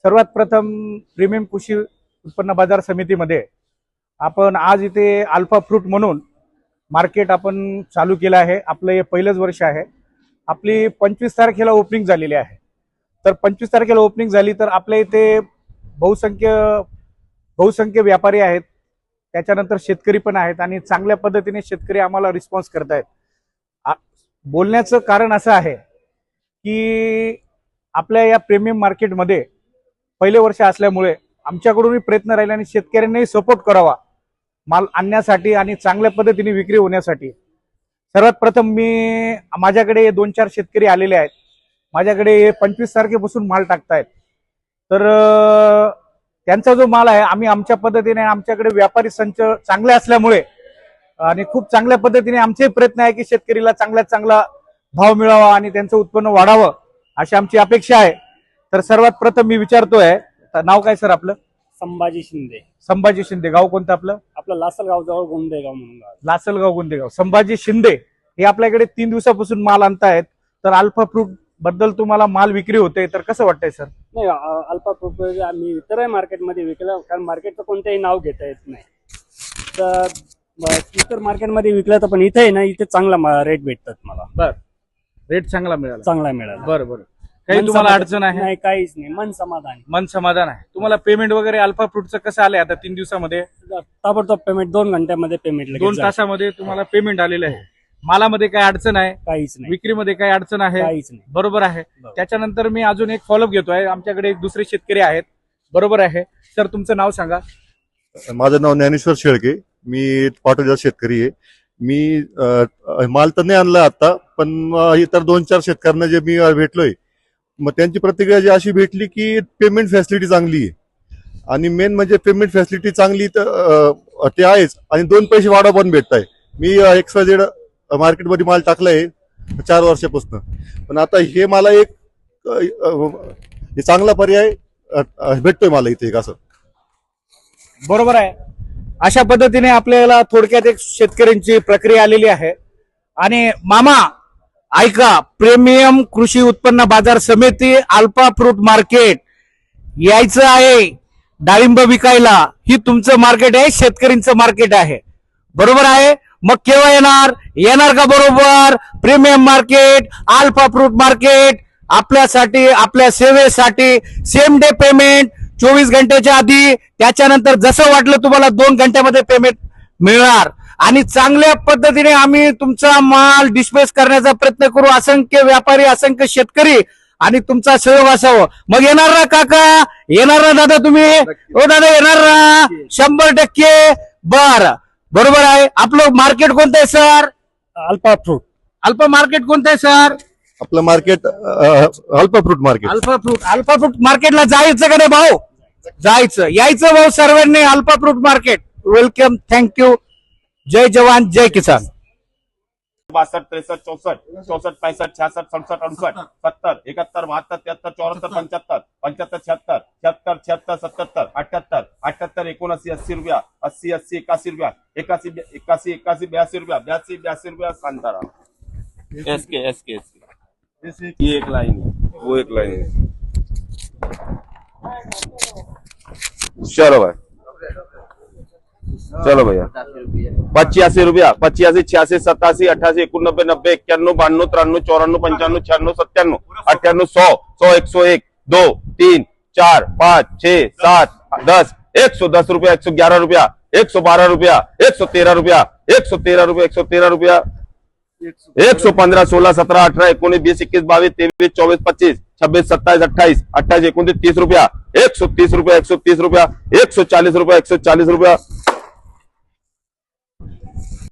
सर्वात प्रथम प्रीमियम कृषी उत्पन्न बाजार समितीमध्ये आपण आज इथे अल्फा फ्रूट म्हणून मार्केट आपण चालू केलं आहे। आपलं हे पहिलंच वर्ष आहे। आपली 25 तारखेला ओपनिंग झालेली आहे। तर 25 तारखेला ओपनिंग झाली तर आपल्या इथे बहुसंख्य व्यापारी आहेत, त्याच्यानंतर शेतकरी पण आहेत आणि चांगल्या पद्धतीने शेतकरी आम्हाला रिस्पॉन्स करतायत। बोलण्याचं कारण असं आहे की आपल्या या प्रीमियम मार्केटमध्ये पहिले वर्ष असल्यामुळे आमच्याकडूनही प्रयत्न राहिले आणि शेतकऱ्यांनाही सपोर्ट करावा माल आणण्यासाठी आणि चांगल्या पद्धतीने विक्री होण्यासाठी। सर्वात प्रथम माझ्याकडे 2-4 शेतकरी आलेले आहेत। माझ्याकडे 25 तारखेपासून माल टाकतायत। तर त्यांचा जो माल आहे आम्ही आमच्या पद्धतीने, आमच्याकडे व्यापारी संच चांगले असल्यामुळे आणि खूप चांगल्या पद्धतीने आमचे प्रयत्न आहे की शेतकरीला चांगल्यात चांगला भाव मिळावा आणि त्यांचं उत्पन्न वाढावं अशी आमची अपेक्षा आहे। तर सर्वात प्रथम मी विचारतोय, नाव काय सर आपलं? संभाजी शिंदे। संभाजी शिंदे। गाव कोणतं आपलं? आपलं लासलगाव जवळ गोंदेगाव म्हणून गाव। लासलगाव गोंदेगाव। संभाजी शिंदे हे आपल्याकडे 3 दिवसापासून माल आणतायत। तर अल्फा फ्रूट बद्दल तुम्हाला माल विक्री होते तर कसं वाटतंय सर? नाही, अल्फा फ्रूट आम्ही इतर मार्केटमध्ये विकलं, कारण मार्केटचं कोणतंही नाव घेता येत नाही। तर इतर मार्केटमध्ये विकलं तर पण इथे ना, इथे चांगला रेट भेटतात मला। बर, रेट चांगला मिळाला। बरं बरं। काही तुम्हाला अडचण आहे? नाही, काहीच नाही, मन समाधान आहे। तुम्हाला पेमेंट वगैरे अल्फा फ्रूटचं कसं आलंय आता 3 दिवसामध्ये? ताबडतोब पेमेंट 2 घंट्यामध्ये पेमेंट 2 तासामध्ये तुम्हाला पेमेंट आलेलं आहे। मालामध्ये काय अडचण आहे? काहीच नाही। विक्रीमध्ये काय अडचण आहे? काहीच नाही। बरोबर आहे। त्याच्यानंतर मी अजून एक फॉलोअप घेतोय। आमच्याकडे एक दुसरे शेतकरी आहेत। बरोबर आहे सर, तुमचं नाव सांगा? माझं नाव ज्ञानेश्वर शेळके, मी पाटोदा शेतकरी आहे। मी माल तर नाही आणला आता, पण इतर 2-4 शेतकऱ्यांना जे मी भेटलोय, मग त्यांची प्रतिक्रिया जी अशी भेटली की पेमेंट फॅसिलिटी चांगली आहे आणि मेन म्हणजे पेमेंट फॅसिलिटी चांगली तर ते आहेच आणि 2 पैसे वाढा पण भेटताय। मी XYZ मार्केटमध्ये माल टाकलाय 4 वर्षापासून, पण आता हे मला एक चांगला पर्याय भेटतोय मला इथे एक असं। बरोबर आहे। अशा पद्धतीने आपल्याला थोडक्यात एक शेतकऱ्यांची प्रक्रिया आलेली आहे। आणि मामा ऐका, प्रीमियम कृषी उत्पन्न बाजार समिती अल्फा फ्रूट मार्केट यायचं आहे डाळिंब विकायला। ही तुमचं मार्केट आहे, शेतकऱ्यांचं मार्केट आहे। बरोबर आहे। मग केव्हा येणार का? बरोबर। Premium market, Alpha fruit market आपल्यासाठी, आपल्या सेवेसाठी सेम डे पेमेंट 24 घंट्याच्या आधी, त्याच्यानंतर जसं वाटलं तुम्हाला 2 घंट्यामध्ये पेमेंट मिळणार आणि चांगल्या पद्धतीने आम्ही तुमचा माल डिस्पॅच करण्याचा प्रयत्न करू। असंख्य व्यापारी, असंख्य शेतकरी आणि तुमचा सहयोग असावं। मग येणार ना काका? येणार ना दादा तुम्ही? हो दादा, येणार ना? 100%। बरोबर आहे। आपलं मार्केट कोणतं आहे sir? Alpha fruit. Alpha market कोणतं आहे सर? आपलं market Alpha fruit market. Alpha fruit मार्केटला जायचं का नाही भाऊ? जायचं, यायचं भाऊ सर्वांनी Alpha fruit market. Welcome, thank you. जय जवान, जय किसान। 62, 63, 64, 64, 65, 66, 67, 68, 70, 71, 72, 73, 74, 75, 75, 76, 77, 78, 78, 79, 80 रुपया, 80, 81 रुपया, 81, 82 रुपया, 82 रुपया सांगता रहा। एसके ये एक लाइन है, वो एक लाइन है। चलो भाई, चलो भैया। 85 रुपया, 85, 86, 87, 88, 89, 90, 91, 92, 93, 94, 95, 96, 97, 98, 100, 101, 2, 3, 4, 5, 6, 7, 10, 110 रुपया, 111 रुपया, 112 रुपया, 113 रुपया, 113 रुपया, 113 रुपया, 115, 16, 17, 18, 19, 20, 21, 22, 23, 24, 25, 26, 27, 28, 28, 29, 30 रुपया, 130 रुपया, 130 रुपया, 140 रुपया, 140 रुपया,